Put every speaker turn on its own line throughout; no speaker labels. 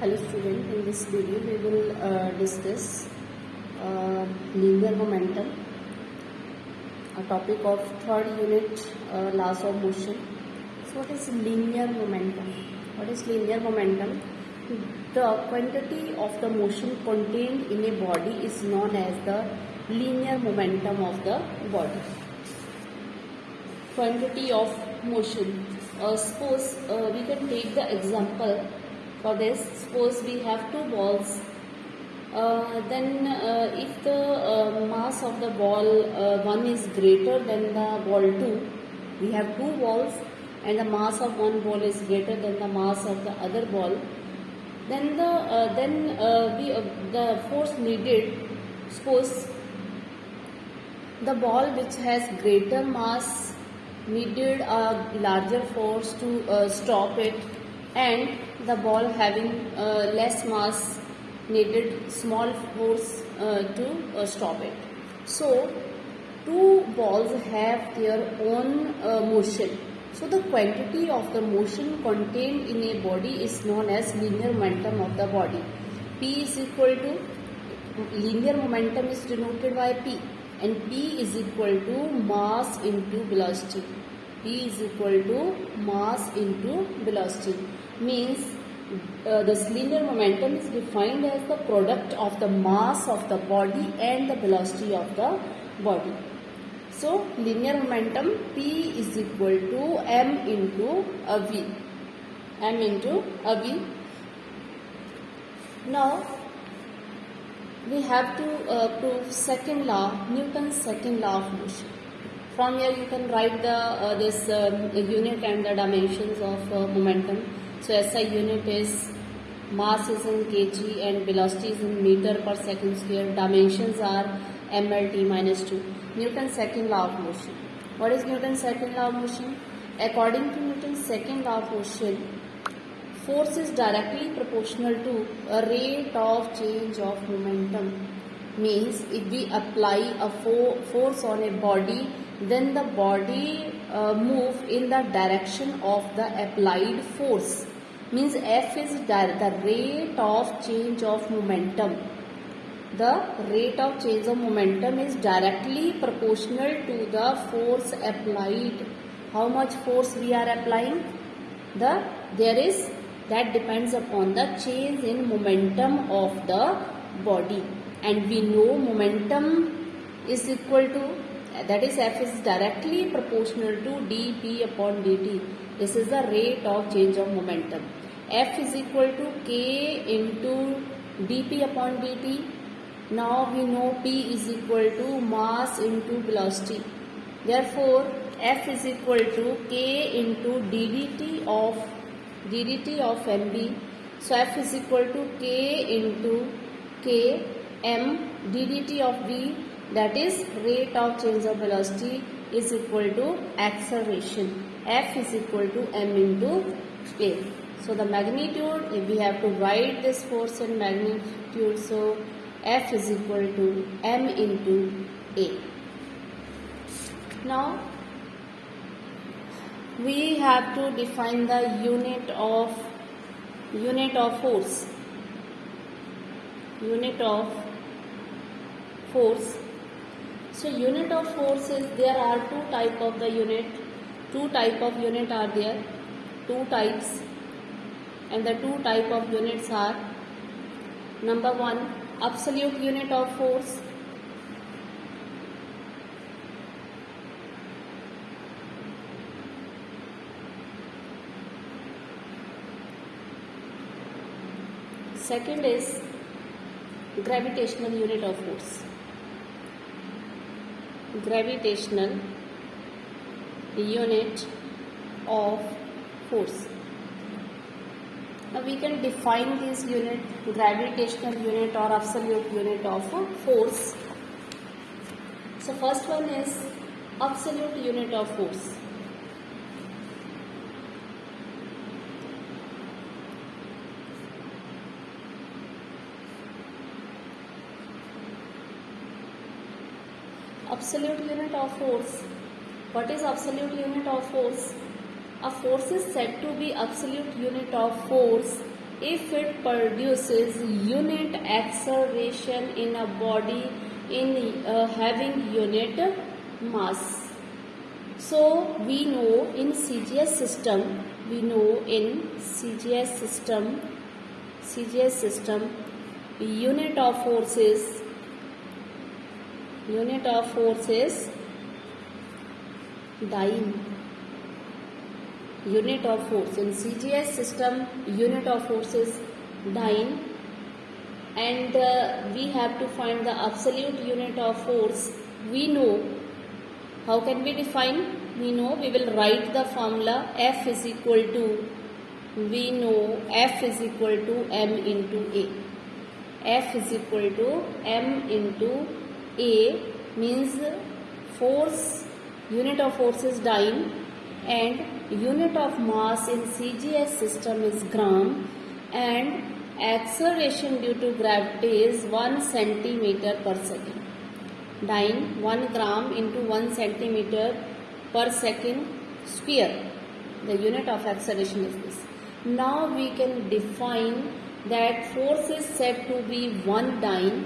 Hello student, in this video we will discuss linear momentum, a topic of third unit, laws of motion. So what is linear momentum? What is linear momentum? The quantity of the motion contained in a body is known as the linear momentum of the body. Quantity of motion. Suppose we can take the example for this. Suppose we have two balls. Then if the mass of the ball one is greater than the ball 2, we have two balls and the mass of one ball is greater than the mass of the other ball, then the force needed, suppose the ball which has greater mass needed a larger force to stop it, and the ball having less mass needed small force to stop it. So two balls have their own motion. So the quantity of the motion contained in a body is known as linear momentum of the body. P is equal to, linear momentum is denoted by P, and P is equal to mass into velocity. P is equal to mass into velocity. Means this linear momentum is defined as the product of the mass of the body and the velocity of the body. So linear momentum P is equal to m into a v. M into a v. Now we have to prove second law, Newton's second law of motion. From here you can write the this unit and the dimensions of momentum. So SI unit is, mass is in kg and velocity is in meter per second square. Dimensions are mLt minus 2. Newton's second law of motion. What is Newton's second law of motion? According to Newton's second law of motion, force is directly proportional to a rate of change of momentum. Means if we apply a force on a body, then the body move in the direction of the applied force. Means F is the rate of change of momentum. The rate of change of momentum is directly proportional to the force applied. How much force we are applying? That depends upon the change in momentum of the body. And we know momentum is equal to, that is F is directly proportional to dP upon dt. This is the rate of change of momentum. F is equal to K into dP upon dt. Now we know P is equal to mass into velocity. Therefore F is equal to K into ddt of mv. So F is equal to K into K m ddt of v, that is rate of change of velocity, is equal to acceleration. F is equal to m into a. So the magnitude, if we have to write this force and magnitude, so F is equal to m into a. Now we have to define the unit of force. Unit of force. So unit of force is, there are two type of the unit. Two type of unit are there. Two types. And the two type of units are, number one, absolute unit of force. Second is gravitational unit of force. Gravitational unit of force. Now we can define this unit, gravitational unit or absolute unit of force. So first one is absolute unit of force. Absolute unit of force. What is absolute unit of force? A force is said to be absolute unit of force if it produces unit acceleration in a body in having unit mass. So we know in CGS system, unit of force is dyne. Unit of force in CGS system, unit of force is dyne, and we have to find the absolute unit of force. We know how can we define. We know we will write the formula F is equal to, we know F is equal to m into A. F is equal to m into A means force, unit of force is dyne, and unit of mass in CGS system is gram, and acceleration due to gravity is 1 centimeter per second. Dyne 1 gram into 1 centimeter per second square. The unit of acceleration is this. Now we can define that force is said to be 1 dyne.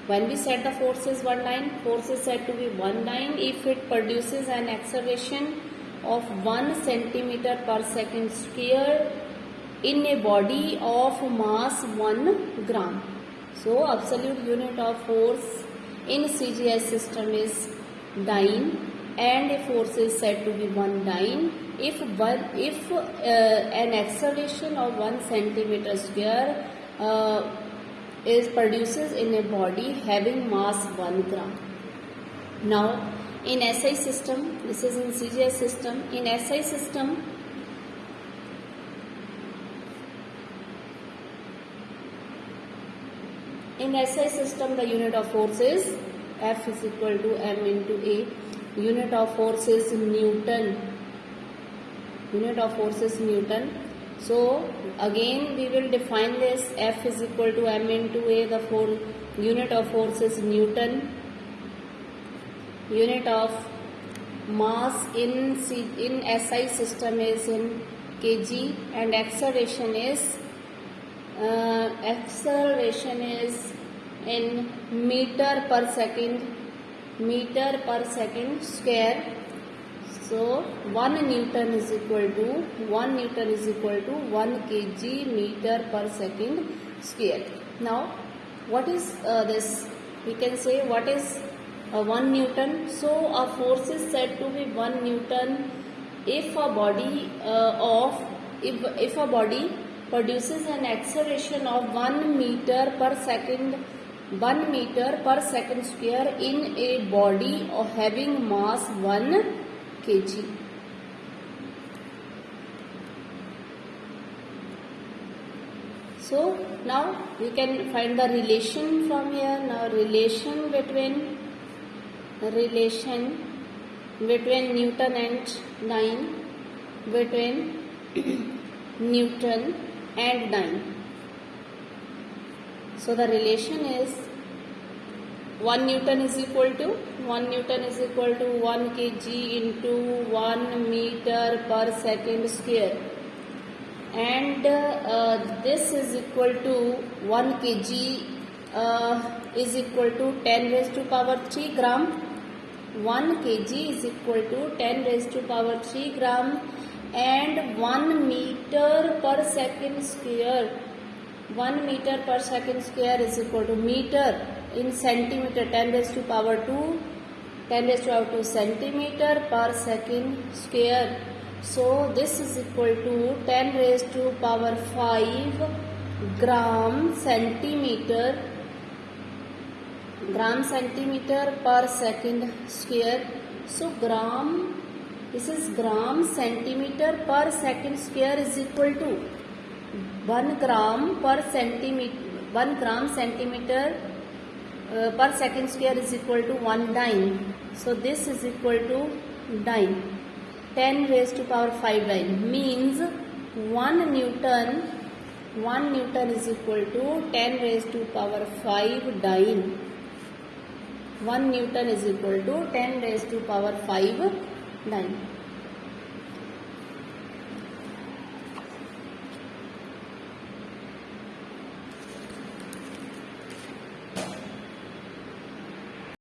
When we said the force is 1 dyne, force is said to be 1 dyne if it produces an acceleration of 1 centimeter per second square in a body of mass 1 gram. So absolute unit of force in CGS system is dyne, and a force is said to be 1 dyne if an acceleration of 1 centimeter square is produces in a body having mass 1 gram. Now in SI system, this is in CGS system. In SI system, the unit of force is F is equal to m into A. Unit of force is Newton. So again we will define this. F is equal to m into A. The unit of force is Newton. Unit of mass in SI system is in kg, and acceleration is in meter per second square. So 1 Newton is equal to 1 kg meter per second square. Now what is this? We can say what is 1 Newton. So a force is said to be 1 Newton if a body produces an acceleration of 1 meter per second square in a body of having mass 1 kg. So now we can find the relation from here. Now relation between Newton and dyne, between Newton and dyne. So the relation is 1 Newton is equal to 1 kg into 1 meter per second square, and this is equal to 1 kg is equal to 10 raised to power 3 gram. 1 kg is equal to 10 raised to power 3 gram, and 1 meter per second square. 1 meter per second square is equal to meter in centimeter, 10 raised to power 2 centimeter per second square. So this is equal to 10 raised to power 5 gram centimeter per second square. So this is gram centimeter per second square is equal to 1 gram centimeter per second square is equal to 1 dyne. So this is equal to dyne. 10 raised to power 5 dyne means 1 Newton is equal to 10 raised to power 5 dyne. 1 Newton is equal to 10 raised to power 5 dyne.